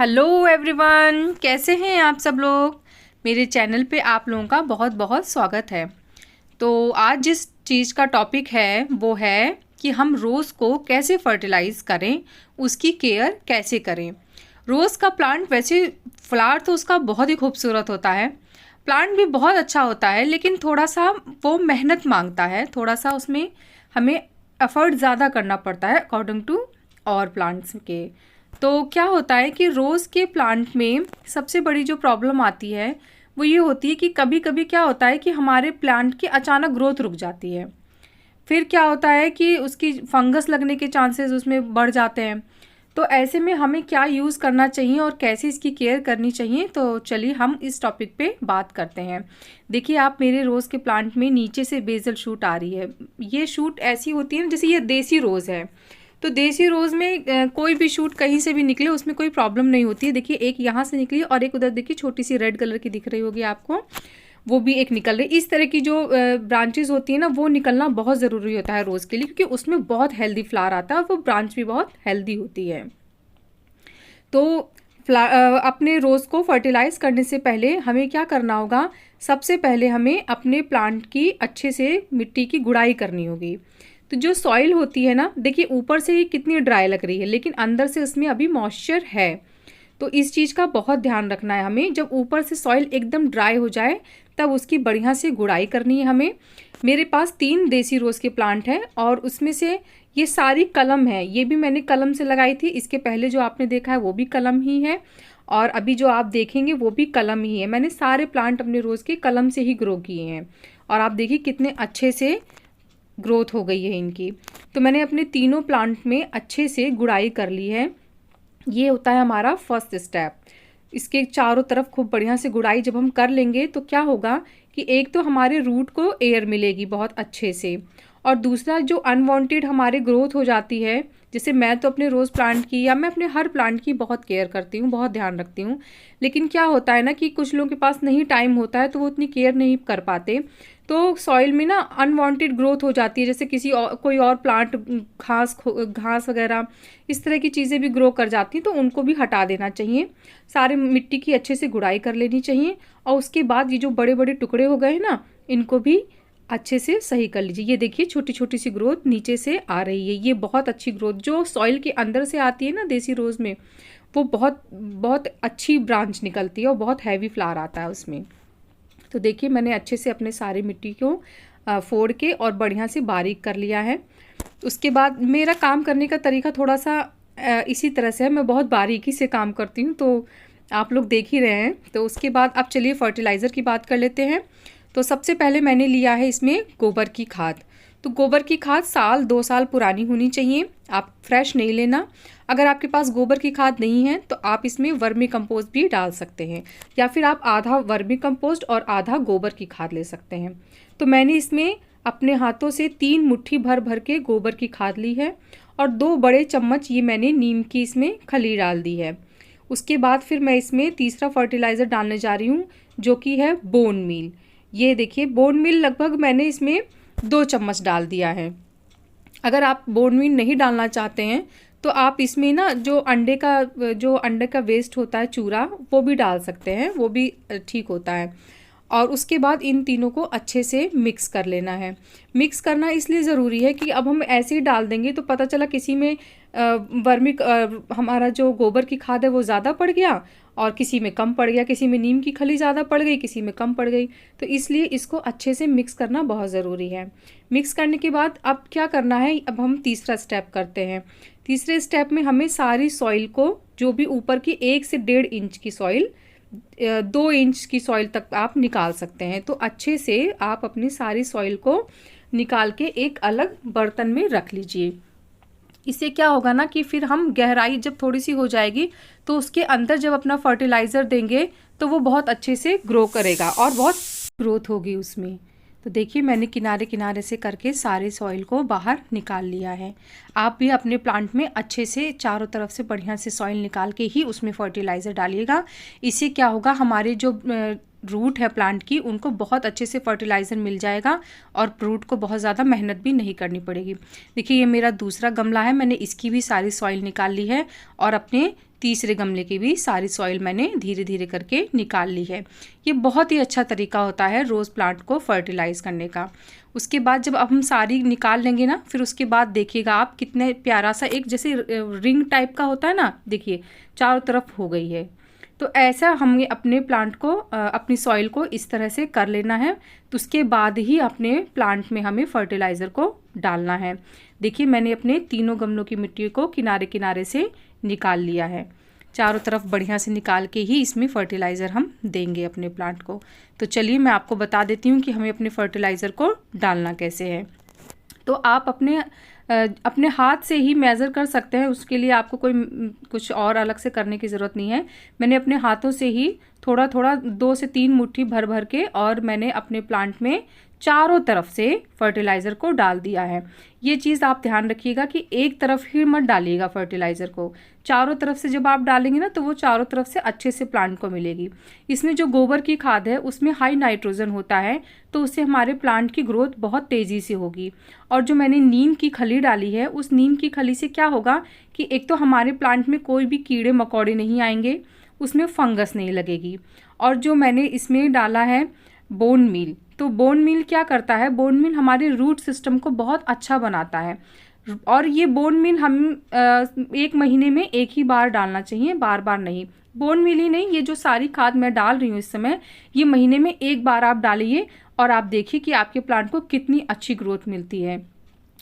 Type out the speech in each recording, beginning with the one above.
Hello everyone, कैसे हैं आप सब लोग। मेरे चैनल पे आप लोगों का बहुत बहुत स्वागत है। तो आज जिस चीज़ का टॉपिक है वो है कि हम रोज़ को कैसे फर्टिलाइज़ करें, उसकी केयर कैसे करें। रोज़ का प्लांट वैसे फ्लावर तो उसका बहुत ही खूबसूरत होता है, प्लांट भी बहुत अच्छा होता है, लेकिन थोड़ा सा वो मेहनत मांगता है, थोड़ा सा उसमें हमें एफर्ट ज़्यादा करना पड़ता है अकॉर्डिंग टू और प्लांट्स के। तो क्या होता है कि रोज़ के प्लांट में सबसे बड़ी जो प्रॉब्लम आती है वो ये होती है कि कभी कभी क्या होता है कि हमारे प्लांट की अचानक ग्रोथ रुक जाती है। फिर क्या होता है कि उसकी फंगस लगने के चांसेस उसमें बढ़ जाते हैं। तो ऐसे में हमें क्या यूज़ करना चाहिए और कैसे इसकी केयर करनी चाहिए, तो चलिए हम इस टॉपिक पे बात करते हैं। देखिए, आप मेरे रोज़ के प्लांट में नीचे से बेसल शूट आ रही है। ये शूट ऐसी होती है ना, जैसे ये देसी रोज़ है। तो देसी रोज़ में कोई भी शूट कहीं से भी निकले उसमें कोई प्रॉब्लम नहीं होती है। देखिए, एक यहाँ से निकली और एक उधर देखिए छोटी सी रेड कलर की दिख रही होगी आपको, वो भी एक निकल रही। इस तरह की जो ब्रांचेस होती है ना, वो निकलना बहुत ज़रूरी होता है रोज़ के लिए, क्योंकि उसमें बहुत हेल्दी फ्लावर आता है और वो ब्रांच भी बहुत हेल्दी होती है। तो अपने रोज़ को फर्टिलाइज़ करने से पहले हमें क्या करना होगा, सबसे पहले हमें अपने प्लांट की अच्छे से मिट्टी की गुड़ाई करनी होगी। तो जो सॉइल होती है ना, देखिए ऊपर से ये कितनी ड्राई लग रही है, लेकिन अंदर से उसमें अभी मॉइस्चर है। तो इस चीज़ का बहुत ध्यान रखना है हमें। जब ऊपर से सॉइल एकदम ड्राई हो जाए तब उसकी बढ़िया से गुड़ाई करनी है हमें। मेरे पास 3 देसी रोज़ के प्लांट हैं और उसमें से ये सारी कलम है। ये भी मैंने कलम से लगाई थी, इसके पहले जो आपने देखा है वो भी कलम ही है, और अभी जो आप देखेंगे वो भी कलम ही है। मैंने सारे प्लांट अपने रोज़ के कलम से ही ग्रो किए हैं और आप देखिए कितने अच्छे से ग्रोथ हो गई है इनकी। तो मैंने अपने तीनों प्लांट में अच्छे से गुड़ाई कर ली है। ये होता है हमारा फर्स्ट स्टेप। इसके चारों तरफ खूब बढ़िया से गुड़ाई जब हम कर लेंगे तो क्या होगा कि एक तो हमारे रूट को एयर मिलेगी बहुत अच्छे से, और दूसरा जो अनवांटेड हमारे ग्रोथ हो जाती है, जैसे मैं तो अपने रोज़ प्लांट की या मैं अपने हर प्लांट की बहुत केयर करती हूँ, बहुत ध्यान रखती हूँ। लेकिन क्या होता है ना कि कुछ लोगों के पास नहीं टाइम होता है तो वो उतनी केयर नहीं कर पाते। तो सॉइल में ना अनवांटेड ग्रोथ हो जाती है, जैसे किसी और कोई और प्लांट घास वगैरह इस तरह की चीज़ें भी ग्रो कर जाती हैं, तो उनको भी हटा देना चाहिए। सारे मिट्टी की अच्छे से गुड़ाई कर लेनी चाहिए और उसके बाद ये जो बड़े बड़े टुकड़े हो गए ना, इनको भी अच्छे से सही कर लीजिए। ये देखिए छोटी छोटी सी ग्रोथ नीचे से आ रही है। ये बहुत अच्छी ग्रोथ जो सॉइल के अंदर से आती है ना देसी रोज़ में, वो बहुत बहुत अच्छी ब्रांच निकलती है और बहुत हैवी फ्लावर आता है उसमें। तो देखिए मैंने अच्छे से अपने सारी मिट्टी को फोड़ के और बढ़िया से बारीक कर लिया है। उसके बाद मेरा काम करने का तरीका थोड़ा सा इसी तरह से है, मैं बहुत बारीकी से काम करती हूँ, तो आप लोग देख ही रहे हैं। तो उसके बाद अब चलिए फर्टिलाइज़र की बात कर लेते हैं। तो सबसे पहले मैंने लिया है इसमें गोबर की खाद। तो गोबर की खाद 1-2 साल पुरानी होनी चाहिए, आप फ्रेश नहीं लेना। अगर आपके पास गोबर की खाद नहीं है तो आप इसमें वर्मी कंपोस्ट भी डाल सकते हैं, या फिर आप आधा वर्मी कंपोस्ट और आधा गोबर की खाद ले सकते हैं। तो मैंने इसमें अपने हाथों से 3 मुट्ठी भर भर के गोबर की खाद ली है और 2 बड़े चम्मच ये मैंने नीम की इसमें खली डाल दी है। उसके बाद फिर मैं इसमें तीसरा फर्टिलाइज़र डालने जा रही हूँ, जो कि है बोन मील। ये देखिए बोन मील लगभग मैंने इसमें 2 चम्मच डाल दिया है। अगर आप बोन मील नहीं डालना चाहते हैं तो आप इसमें ना जो अंडे का वेस्ट होता है चूरा, वो भी डाल सकते हैं, वो भी ठीक होता है। और उसके बाद इन तीनों को अच्छे से मिक्स कर लेना है। मिक्स करना इसलिए ज़रूरी है कि अब हम ऐसे ही डाल देंगे तो पता चला किसी में हमारा जो गोबर की खाद है वो ज़्यादा पड़ गया और किसी में कम पड़ गया, किसी में नीम की खली ज़्यादा पड़ गई, किसी में कम पड़ गई। तो इसलिए इसको अच्छे से मिक्स करना बहुत ज़रूरी है। मिक्स करने के बाद अब क्या करना है, अब हम तीसरा स्टेप करते हैं। तीसरे स्टेप में हमें सारी सॉइल को, जो भी ऊपर की 1 से 1.5 इंच की सॉइल, 2 इंच की सॉइल तक आप निकाल सकते हैं। तो अच्छे से आप अपनी सारी सॉइल को निकाल के एक अलग बर्तन में रख लीजिए। इससे क्या होगा ना कि फिर हम गहराई जब थोड़ी सी हो जाएगी तो उसके अंदर जब अपना फर्टिलाइज़र देंगे तो वो बहुत अच्छे से ग्रो करेगा और बहुत ग्रोथ होगी उसमें। तो देखिए मैंने किनारे किनारे से करके सारे सॉइल को बाहर निकाल लिया है। आप भी अपने प्लांट में अच्छे से चारों तरफ से बढ़िया से सॉइल निकाल के ही उसमें फर्टिलाइज़र डालिएगा। इससे क्या होगा, हमारे जो रूट है प्लांट की, उनको बहुत अच्छे से फर्टिलाइज़र मिल जाएगा और रूट को बहुत ज़्यादा मेहनत भी नहीं करनी पड़ेगी। देखिए ये मेरा दूसरा गमला है, मैंने इसकी भी सारी सॉइल निकाल ली है और अपने तीसरे गमले की भी सारी सॉइल मैंने धीरे धीरे करके निकाल ली है। ये बहुत ही अच्छा तरीका होता है रोज़ प्लांट को फर्टिलाइज़ करने का। उसके बाद जब अब हम सारी निकाल लेंगे ना, फिर उसके बाद देखिएगा आप कितने प्यारा सा एक जैसे रिंग टाइप का होता है ना, देखिए चारों तरफ हो गई है। तो ऐसा हमें अपने प्लांट को अपनी सॉइल को इस तरह से कर लेना है। तो उसके बाद ही अपने प्लांट में हमें फर्टिलाइज़र को डालना है। देखिए मैंने अपने तीनों गमलों की मिट्टी को किनारे किनारे से निकाल लिया है। चारों तरफ बढ़िया से निकाल के ही इसमें फर्टिलाइज़र हम देंगे अपने प्लांट को। तो चलिए मैं आपको बता देती हूँ कि हमें अपने फर्टिलाइज़र को डालना कैसे है। तो आप अपने हाथ से ही मेज़र कर सकते हैं, उसके लिए आपको कोई कुछ और अलग से करने की ज़रूरत नहीं है। मैंने अपने हाथों से ही थोड़ा थोड़ा 2 से 3 मुट्ठी भर भर के और मैंने अपने प्लांट में चारों तरफ से फर्टिलाइज़र को डाल दिया है। ये चीज़ आप ध्यान रखिएगा कि एक तरफ ही मत डालिएगा फर्टिलाइज़र को, चारों तरफ से जब आप डालेंगे ना तो वो चारों तरफ से अच्छे से प्लांट को मिलेगी। इसमें जो गोबर की खाद है उसमें हाई नाइट्रोजन होता है, तो उससे हमारे प्लांट की ग्रोथ बहुत तेज़ी से होगी। और जो मैंने नीम की खली डाली है, उस नीम की खली से क्या होगा कि एक तो हमारे प्लांट में कोई भी कीड़े मकोड़े नहीं आएंगे, उसमें फंगस नहीं लगेगी। और जो मैंने इसमें डाला है बोन मील, तो बोन मील क्या करता है, बोन मील हमारे रूट सिस्टम को बहुत अच्छा बनाता है। और ये बोन मील हम 1 महीने में एक ही बार डालना चाहिए, बार बार नहीं। बोन मील ही नहीं, ये जो सारी खाद मैं डाल रही हूँ इस समय, ये महीने में एक बार आप डालिए और आप देखिए कि आपके प्लांट को कितनी अच्छी ग्रोथ मिलती है।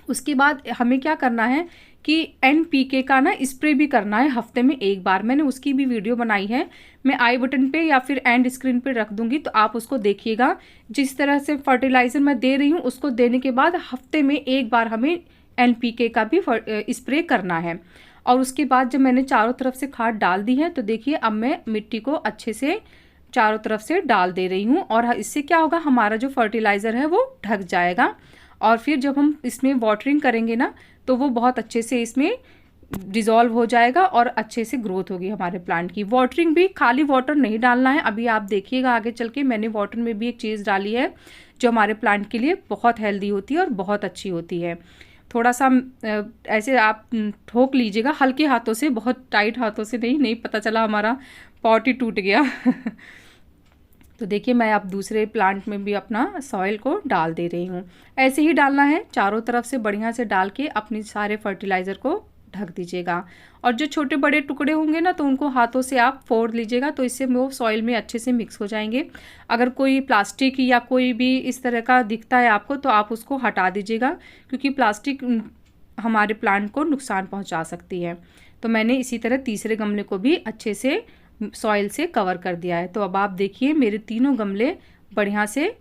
उसके बाद हमें क्या करना है कि NPK का ना स्प्रे भी करना है हफ्ते में एक बार। मैंने उसकी भी वीडियो बनाई है, मैं आई बटन पे या फिर एंड स्क्रीन पे रख दूंगी, तो आप उसको देखिएगा। जिस तरह से फर्टिलाइज़र मैं दे रही हूँ उसको देने के बाद हफ्ते में एक बार हमें NPK का भी स्प्रे करना है। और उसके बाद जब मैंने चारों तरफ से खाद डाल दी है, तो देखिए अब मैं मिट्टी को अच्छे से चारों तरफ से डाल दे रही हूँ। और इससे क्या होगा, हमारा जो फर्टिलाइज़र है वो ढक जाएगा। और फिर जब हम इसमें वाटरिंग करेंगे ना, तो वो बहुत अच्छे से इसमें डिज़ोल्व हो जाएगा और अच्छे से ग्रोथ होगी हमारे प्लांट की। वाटरिंग भी खाली वाटर नहीं डालना है, अभी आप देखिएगा आगे चल के मैंने वाटर में भी एक चीज़ डाली है जो हमारे प्लांट के लिए बहुत हेल्दी होती है और बहुत अच्छी होती है। थोड़ा सा ऐसे आप ठोक लीजिएगा हल्के हाथों से, बहुत टाइट हाथों से नहीं पता चला हमारा पॉट ही टूट गया। तो देखिए मैं अब दूसरे प्लांट में भी अपना सॉइल को डाल दे रही हूँ। ऐसे ही डालना है, चारों तरफ से बढ़िया से डाल के अपने सारे फर्टिलाइज़र को ढक दीजिएगा। और जो छोटे बड़े टुकड़े होंगे ना, तो उनको हाथों से आप फोड़ लीजिएगा, तो इससे वो सॉइल में अच्छे से मिक्स हो जाएंगे। अगर कोई प्लास्टिक या कोई भी इस तरह का दिखता है आपको, तो आप उसको हटा दीजिएगा, क्योंकि प्लास्टिक हमारे प्लांट को नुकसान पहुँचा सकती है। तो मैंने इसी तरह तीसरे गमले को भी अच्छे से सॉइल से कवर कर दिया है। तो अब आप देखिए मेरे तीनों गमले बढ़िया से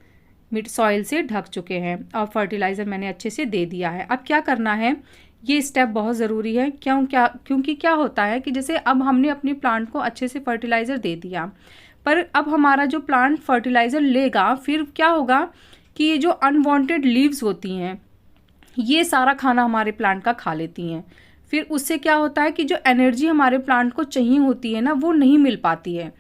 सॉइल से ढक चुके हैं और फर्टिलाइज़र मैंने अच्छे से दे दिया है। अब क्या करना है, ये स्टेप बहुत ज़रूरी है। क्योंकि क्या होता है कि जैसे अब हमने अपने प्लांट को अच्छे से फर्टिलाइज़र दे दिया, पर अब हमारा जो प्लांट फर्टिलाइज़र लेगा, फिर क्या होगा कि ये जो अनवांटेड लीव्स होती हैं, ये सारा खाना हमारे प्लांट का खा लेती हैं। फिर उससे क्या होता है कि जो एनर्जी हमारे प्लांट को चाहिए होती है ना, वो नहीं मिल पाती है।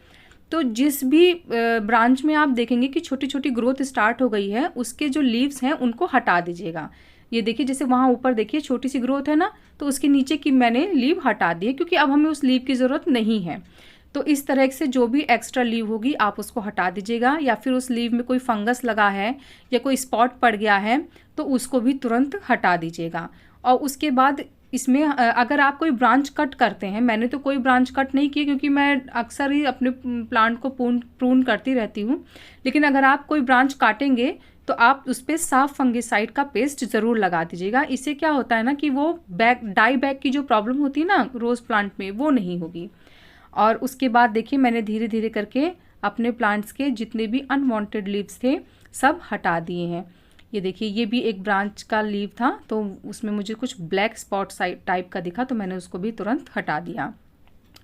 तो जिस भी ब्रांच में आप देखेंगे कि छोटी छोटी ग्रोथ स्टार्ट हो गई है, उसके जो लीव्स हैं उनको हटा दीजिएगा। ये देखिए जैसे वहाँ ऊपर देखिए छोटी सी ग्रोथ है ना, तो उसके नीचे की मैंने लीव हटा दी है, क्योंकि अब हमें उस लीव की ज़रूरत नहीं है। तो इस तरह से जो भी एक्स्ट्रा लीव होगी आप उसको हटा दीजिएगा। या फिर उस लीव में कोई फंगस लगा है या कोई स्पॉट पड़ गया है, तो उसको भी तुरंत हटा दीजिएगा। और उसके बाद इसमें अगर आप कोई ब्रांच कट करते हैं, मैंने तो कोई ब्रांच कट नहीं की, क्योंकि मैं अक्सर ही अपने प्लांट को प्रून करती रहती हूँ। लेकिन अगर आप कोई ब्रांच काटेंगे तो आप उस पर साफ फंगिसाइड का पेस्ट ज़रूर लगा दीजिएगा। इससे क्या होता है ना कि वो डाई बैग की जो प्रॉब्लम होती है ना रोज़ प्लांट में, वो नहीं होगी। और उसके बाद देखिए मैंने धीरे धीरे करके अपने प्लांट्स के जितने भी अनवांटेड लीव्स थे सब हटा दिए हैं। ये देखिए ये भी एक ब्रांच का लीव था, तो उसमें मुझे कुछ ब्लैक स्पॉट टाइप का दिखा, तो मैंने उसको भी तुरंत हटा दिया।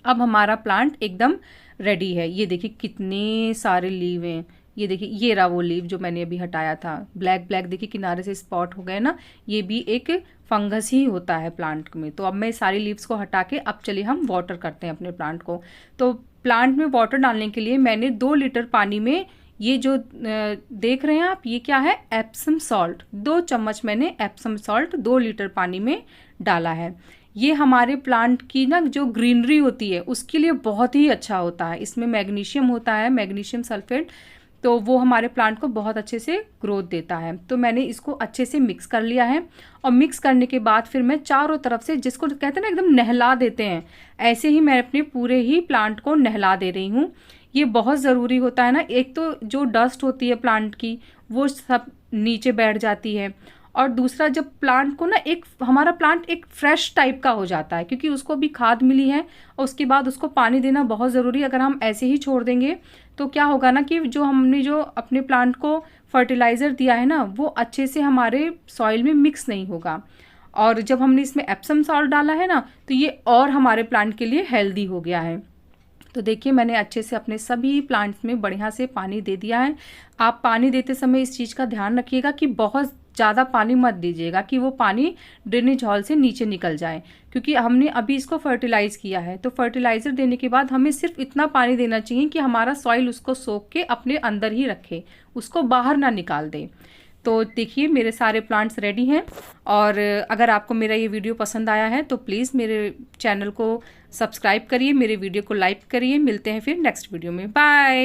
अब हमारा प्लांट एकदम रेडी है। ये देखिए कितने सारे लीव हैं। ये देखिए ये रहा वो लीव जो मैंने अभी हटाया था, ब्लैक ब्लैक देखिए किनारे से स्पॉट हो गए ना, ये भी एक फंगस ही होता है प्लांट में। तो अब मैं सारी लीव्स को हटा के अब चलिए हम वाटर करते हैं अपने प्लांट को। तो प्लांट में वाटर डालने के लिए मैंने 2 लीटर पानी में ये जो देख रहे हैं आप, ये क्या है, एप्सम सॉल्ट, 2 चम्मच मैंने एप्सम सॉल्ट 2 लीटर पानी में डाला है। ये हमारे प्लांट की ना जो ग्रीनरी होती है उसके लिए बहुत ही अच्छा होता है। इसमें मैग्नीशियम होता है, मैग्नीशियम सल्फेट, तो वो हमारे प्लांट को बहुत अच्छे से ग्रोथ देता है। तो मैंने इसको अच्छे से मिक्स कर लिया है और मिक्स करने के बाद फिर मैं चारों तरफ से, जिसको कहते हैं ना एकदम नहला देते हैं, ऐसे ही मैं अपने पूरे ही प्लांट को नहला दे रही हूँ। ये बहुत ज़रूरी होता है ना, एक तो जो डस्ट होती है प्लांट की वो सब नीचे बैठ जाती है, और दूसरा जब प्लांट को ना एक हमारा प्लांट एक फ्रेश टाइप का हो जाता है, क्योंकि उसको भी खाद मिली है और उसके बाद उसको पानी देना बहुत ज़रूरी है। अगर हम ऐसे ही छोड़ देंगे तो क्या होगा ना कि जो हमने जो अपने प्लांट को फर्टिलाइज़र दिया है ना वो अच्छे से हमारे सॉइल में मिक्स नहीं होगा, और जब हमने इसमें एप्सम सॉल्ट डाला है ना तो ये और हमारे प्लांट के लिए हेल्दी हो गया है। तो देखिए मैंने अच्छे से अपने सभी प्लांट्स में बढ़िया से पानी दे दिया है। आप पानी देते समय इस चीज़ का ध्यान रखिएगा कि बहुत ज़्यादा पानी मत दीजिएगा कि वो पानी ड्रेनेज हॉल से नीचे निकल जाए, क्योंकि हमने अभी इसको फर्टिलाइज़ किया है। तो फर्टिलाइज़र देने के बाद हमें सिर्फ इतना पानी देना चाहिए कि हमारा सॉइल उसको सोख के अपने अंदर ही रखे, उसको बाहर ना निकाल दे। तो देखिए मेरे सारे प्लांट्स रेडी हैं, और अगर आपको मेरा ये वीडियो पसंद आया है तो प्लीज़ मेरे चैनल को सब्सक्राइब करिए, मेरे वीडियो को लाइक करिए। मिलते हैं फिर नेक्स्ट वीडियो में, बाय।